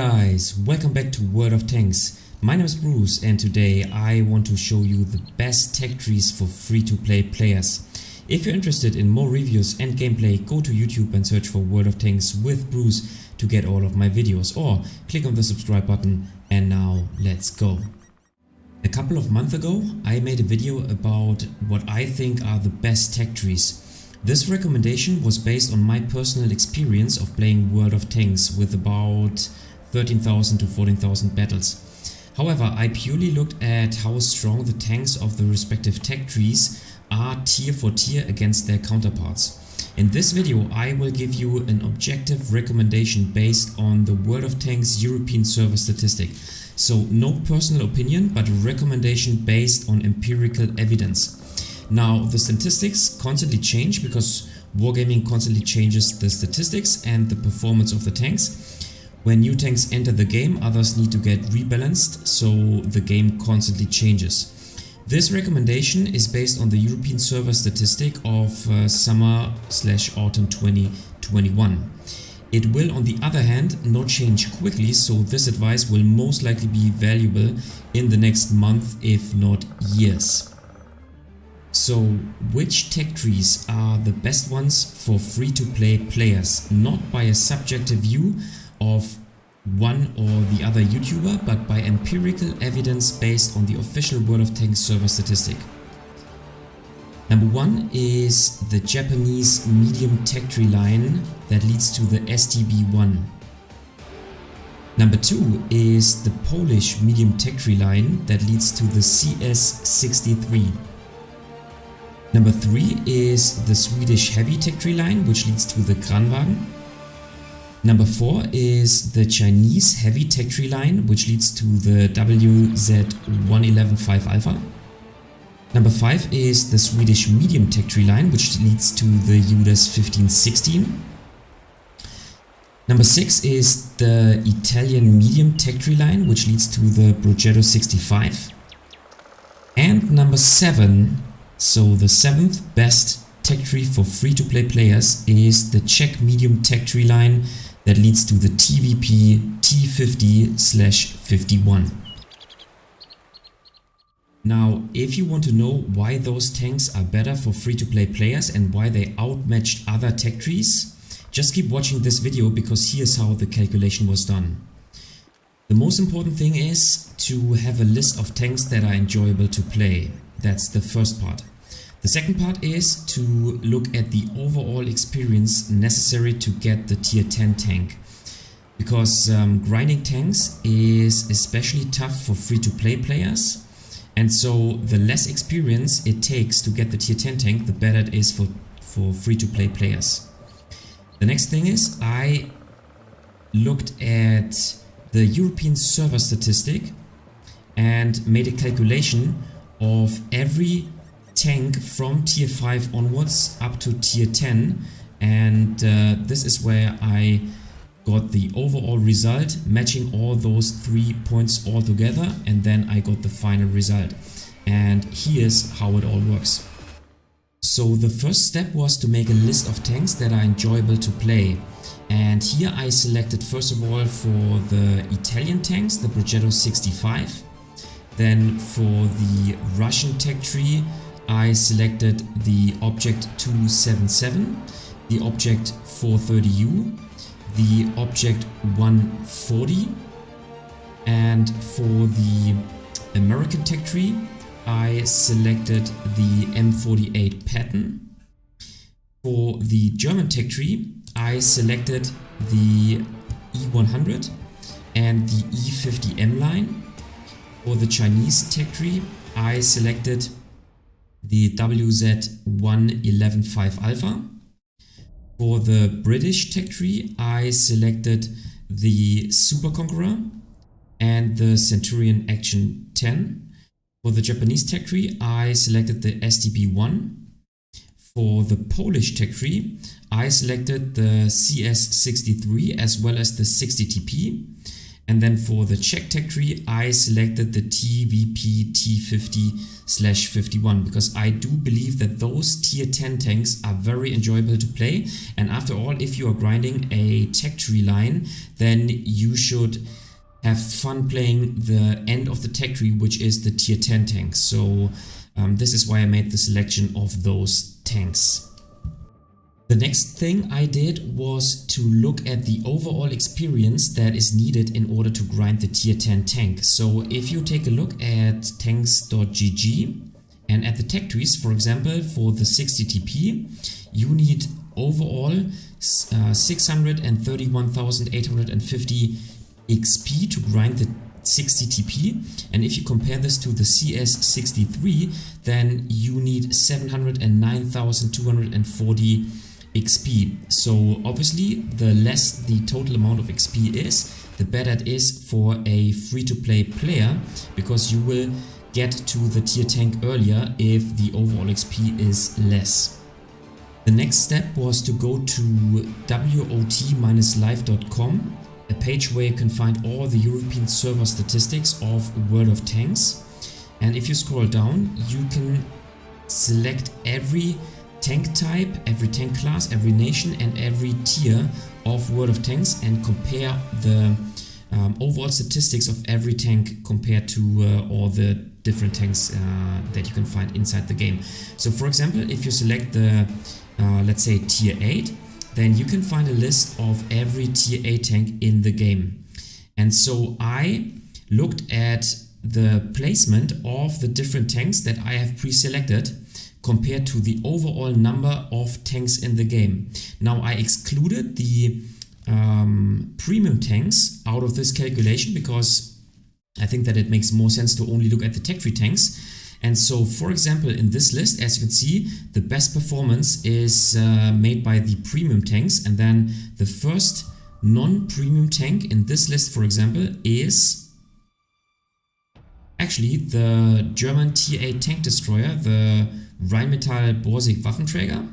guys, welcome back to World of Tanks. My name is Bruce and today I want to show you the best tech trees for free-to-play players. If you're interested in more reviews and gameplay, go to YouTube and search for World of Tanks with Bruce to get all of my videos, or click on the subscribe button. And now let's go. A couple of months ago I made a video about what I think are the best tech trees. This recommendation was based on my personal experience of playing World of Tanks with about 13,000 to 14,000 battles. However, I purely looked at how strong the tanks of the respective tech trees are tier for tier against their counterparts. In this video I will give you an objective recommendation based on the World of Tanks European server statistic. So no personal opinion, but a recommendation based on empirical evidence. Now the statistics constantly change because wargaming constantly changes the statistics and the performance of the tanks. When new tanks enter the game, others need to get rebalanced, so the game constantly changes. This recommendation is based on the European server statistic of summer/autumn 2021. It will, on the other hand, not change quickly, so this advice will most likely be valuable in the next month, if not years. So, which tech trees are the best ones for free-to-play players? Not by a subjective view of one or the other YouTuber, but by empirical evidence based on the official World of Tanks server statistic. Number one is the Japanese medium tech tree line that leads to the STB1. Number two is the Polish medium tech tree line that leads to the CS63. Number three is the Swedish heavy tech tree line, which leads to the Kranwagen. Number four is the Chinese heavy tech tree line, which leads to the WZ1115 Alpha. Number five is the Swedish medium tech tree line, which leads to the UDAS 1516. Number six is the Italian medium tech tree line, which leads to the WoT 65. And number seven, so the seventh best tech tree for free-to-play players, is the Czech medium tech tree line that leads to the TVP T50/51. Now, if you want to know why those tanks are better for free-to-play players and why they outmatched other tech trees, just keep watching this video, because here's how the calculation was done. The most important thing is to have a list of tanks that are enjoyable to play. That's the first part. The second part is to look at the overall experience necessary to get the tier 10 tank. Because grinding tanks is especially tough for free-to-play players, and so the less experience it takes to get the tier 10 tank, the better it is for free-to-play players. The next thing is I looked at the European server statistic and made a calculation of every tank from tier 5 onwards up to tier 10, and this is where I got the overall result, matching all those 3 points all together, and then I got the final result. And here's how it all works. So the first step was to make a list of tanks that are enjoyable to play, and here I selected first of all for the Italian tanks the WoT 65. Then for the Russian tech tree I selected the Object 277, the Object 430U, the Object 140, and for the American tech tree I selected the M48 Patton. For the German tech tree I selected the E100 and the E50M line. For the Chinese tech tree I selected the WZ1115 Alpha. For the British tech tree I selected the Super Conqueror and the Centurion Action 10. For the Japanese tech tree I selected the STB1. For the Polish tech tree I selected the CS63 as well as the 60TP. And then for the Czech tech tree, I selected the TVP T50/51 because I do believe that those tier 10 tanks are very enjoyable to play. And after all, if you are grinding a tech tree line, then you should have fun playing the end of the tech tree, which is the tier 10 tank. So this is why I made the selection of those tanks. The next thing I did was to look at the overall experience that is needed in order to grind the tier 10 tank. So if you take a look at tanks.gg and at the tech trees, for example, for the 60 TP, you need overall 631,850 XP to grind the 60 TP, and if you compare this to the CS63, then you need 709,240 XP. So obviously the less the total amount of XP is, the better it is for a free-to-play player, because you will get to the tier tank earlier if the overall XP is less. The next step was to go to WoT-live.com, a page where you can find all the European server statistics of World of Tanks. And if you scroll down, you can select every tank type, every tank class, every nation and every tier of World of Tanks and compare the overall statistics of every tank compared to all the different tanks that you can find inside the game. So for example, if you select the let's say tier 8, then you can find a list of every tier 8 tank in the game. And so I looked at the placement of the different tanks that I have pre-selected compared to the overall number of tanks in the game. Now I excluded the premium tanks out of this calculation because I think that it makes more sense to only look at the tech tree tanks. And so, for example, in this list, as you can see, the best performance is made by the premium tanks, and then the first non-premium tank in this list, for example, is actually the German tier 8 tank destroyer, the Rheinmetall Borsig Waffenträger.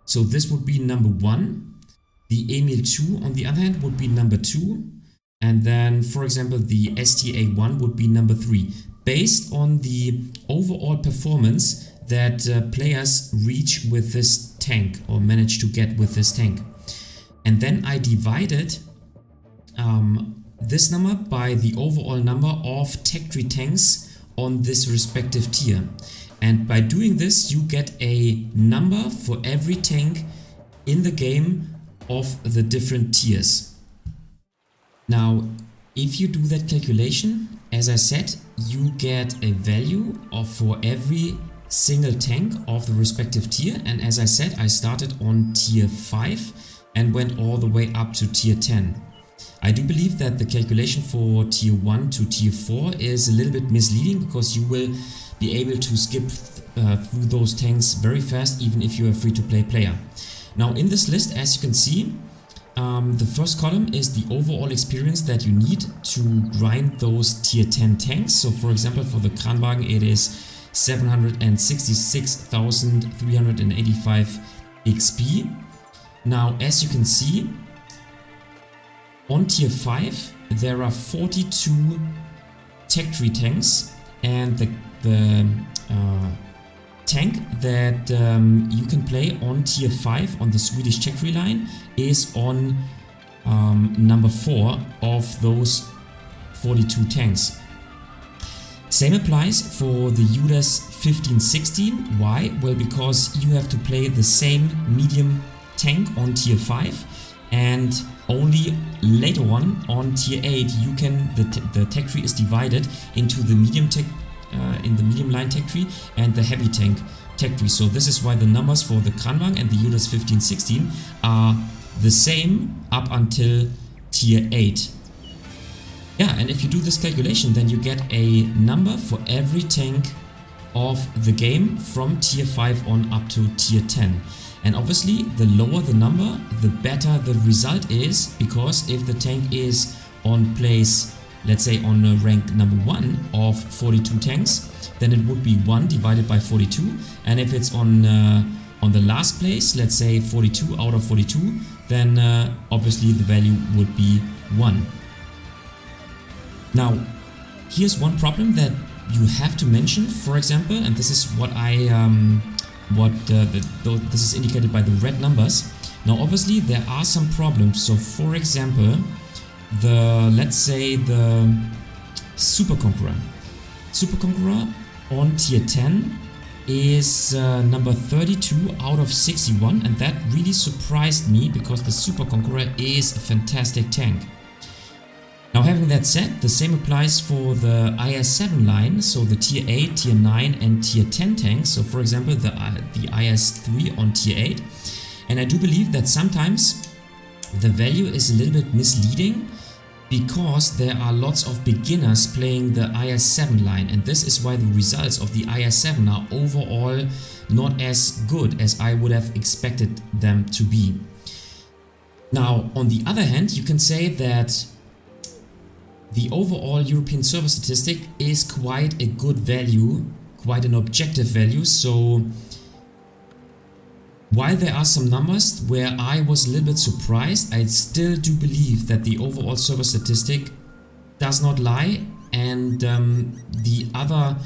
So this would be number 1. The Emil 2, on the other hand, would be number 2. And then, for example, the STA1 would be number 3. Based on the overall performance that players reach with this tank or manage to get with this tank. And then I divided this number by the overall number of tech tree tanks on this respective tier. And by doing this, you get a number for every tank in the game of the different tiers. Now, if you do that calculation, as I said, you get a value for every single tank of the respective tier. And as I said, I started on tier 5 and went all the way up to tier 10. I do believe that the calculation for tier 1 to tier 4 is a little bit misleading because you will be able to skip through those tanks very fast, even if you're a free-to-play player. Now in this list, as you can see, the first column is the overall experience that you need to grind those tier 10 tanks. So for example, for the Kranwagen it is 766,385 XP. Now as you can see, on tier 5 there are 42 tech tree tanks, and the tank that you can play on tier 5 on the Swedish tech tree line is on number 4 of those 42 tanks. Same applies for the UDAS 1516. Why? Well, because you have to play the same medium tank on tier 5, and only later on tier 8 you can the tech tree is divided into the medium tech in the medium line tech tree and the heavy tank tech tree. So this is why the numbers for the Kranwagen and the UDAS 1516 are the same up until tier 8. Yeah, and if you do this calculation, then you get a number for every tank of the game from tier 5 on up to tier 10. And obviously the lower the number, the better the result is, because if the tank is on place, let's say on rank number 1 of 42 tanks, then it would be 1 divided by 42, and if it's on the last place, let's say 42 out of 42, then obviously the value would be 1. Now, here's one problem that you have to mention, for example, and this is what this is indicated by the red numbers. Now, obviously, there are some problems. So, for example, let's say the Super Conqueror on tier 10 is number 32 out of 61, and that really surprised me because the Super Conqueror is a fantastic tank. Now, having that said, the same applies for the IS-7 line, so the tier 8, tier 9 and tier 10 tanks. So for example, the IS-3 on tier 8. And I do believe that sometimes the value is a little bit misleading because there are lots of beginners playing the IS-7 line, and this is why the results of the IS-7 are overall not as good as I would have expected them to be. Now, on the other hand, you can say that the overall European server statistic is quite a good value, quite an objective value. So while there are some numbers where I was a little bit surprised, I still do believe that the overall server statistic does not lie. And the other,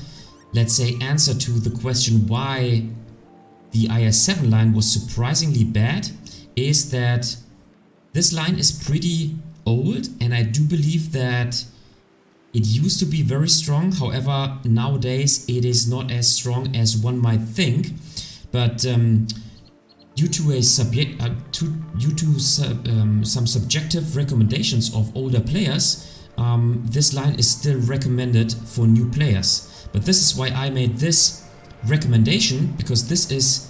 let's say, answer to the question why the IS-7 line was surprisingly bad is that this line is pretty old, and I do believe that it used to be very strong. However, nowadays it is not as strong as one might think. But due to some subjective recommendations of older players, this line is still recommended for new players. But this is why I made this recommendation, because this is,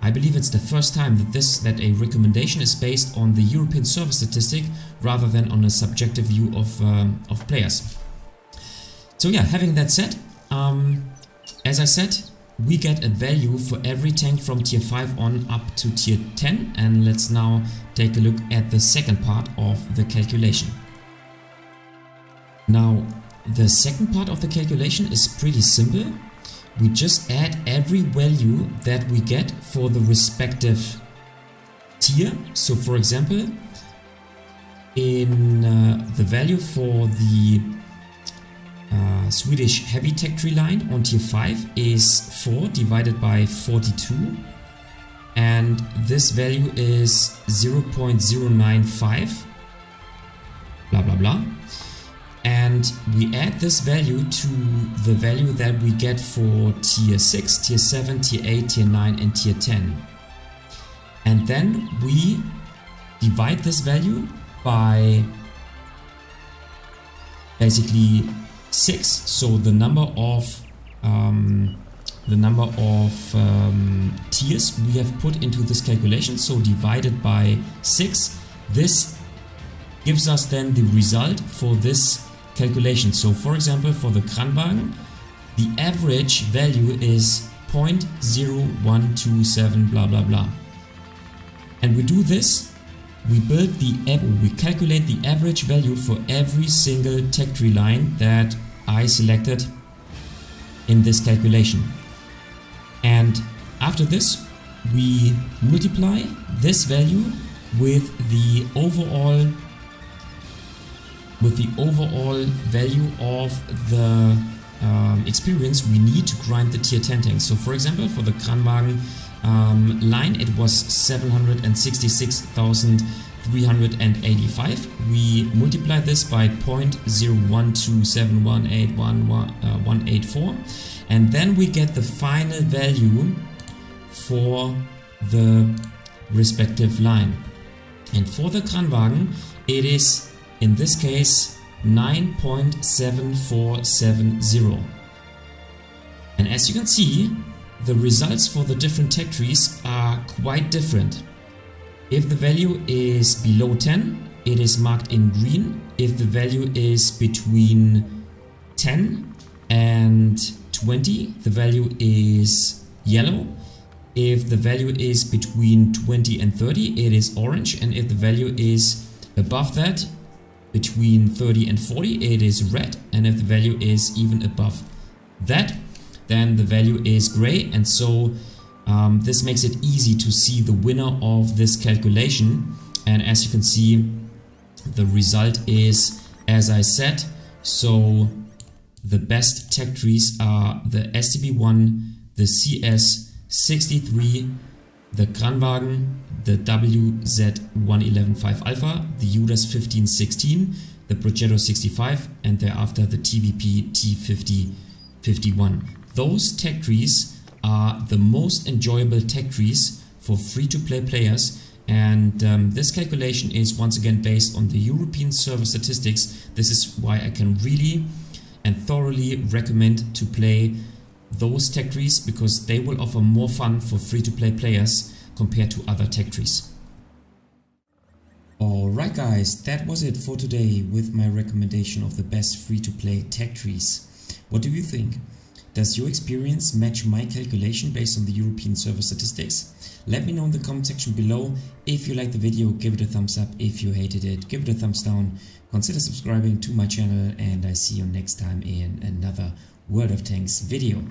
I believe it's the first time that a recommendation is based on the European server statistic rather than on a subjective view of players. So yeah, having that said, as I said, we get a value for every tank from tier 5 on up to tier 10, and let's now take a look at the second part of the calculation. Now, the second part of the calculation is pretty simple. We just add every value that we get for the respective tier. So for example, in the value for the Swedish heavy tech tree line on tier 5 is 4 divided by 42, and this value is 0.095 blah blah blah. And we add this value to the value that we get for tier 6, tier 7, tier 8, tier 9 and tier 10. And then we divide this value by basically 6, so the number of tiers we have put into this calculation, so divided by 6. This gives us then the result for this calculation. So for example, for the Kranwagen, the average value is 0.0127 blah blah blah. And we do this, we calculate the average value for every single tech tree line that I selected in this calculation. And after this, we multiply this value with the overall value of the experience we need to grind the tier 10 tanks. So for example, for the Kranwagen line, it was 766,385. We multiply this by 0.012718184, and then we get the final value for the respective line. And for the Kranwagen, it is in this case 9.7470. And as you can see, the results for the different tech trees are quite different. If the value is below 10, it is marked in green. If the value is between 10 and 20, the value is yellow. If the value is between 20 and 30, it is orange. And if the value is above that, between 30 and 40, it is red. And if the value is even above that, then the value is gray. And so this makes it easy to see the winner of this calculation. And as you can see, the result is, as I said, So the best tech trees are the STB1, the CS63, the Kranwagen, the WZ1115 Alpha, the UDAS 1516, the Progetto 65, and thereafter the TVP T5051. Those tech trees are the most enjoyable tech trees for free-to-play players, and this calculation is once again based on the European server statistics. This is why I can really and thoroughly recommend to play those tech trees, because they will offer more fun for free-to-play players compared to other tech trees. Alright guys, that was it for today with my recommendation of the best free-to-play tech trees. What do you think? Does your experience match my calculation based on the European server statistics? Let me know in the comment section below. If you liked the video, give it a thumbs up. If you hated it, give it a thumbs down. Consider subscribing to my channel, and I see you next time in another World of Tanks video.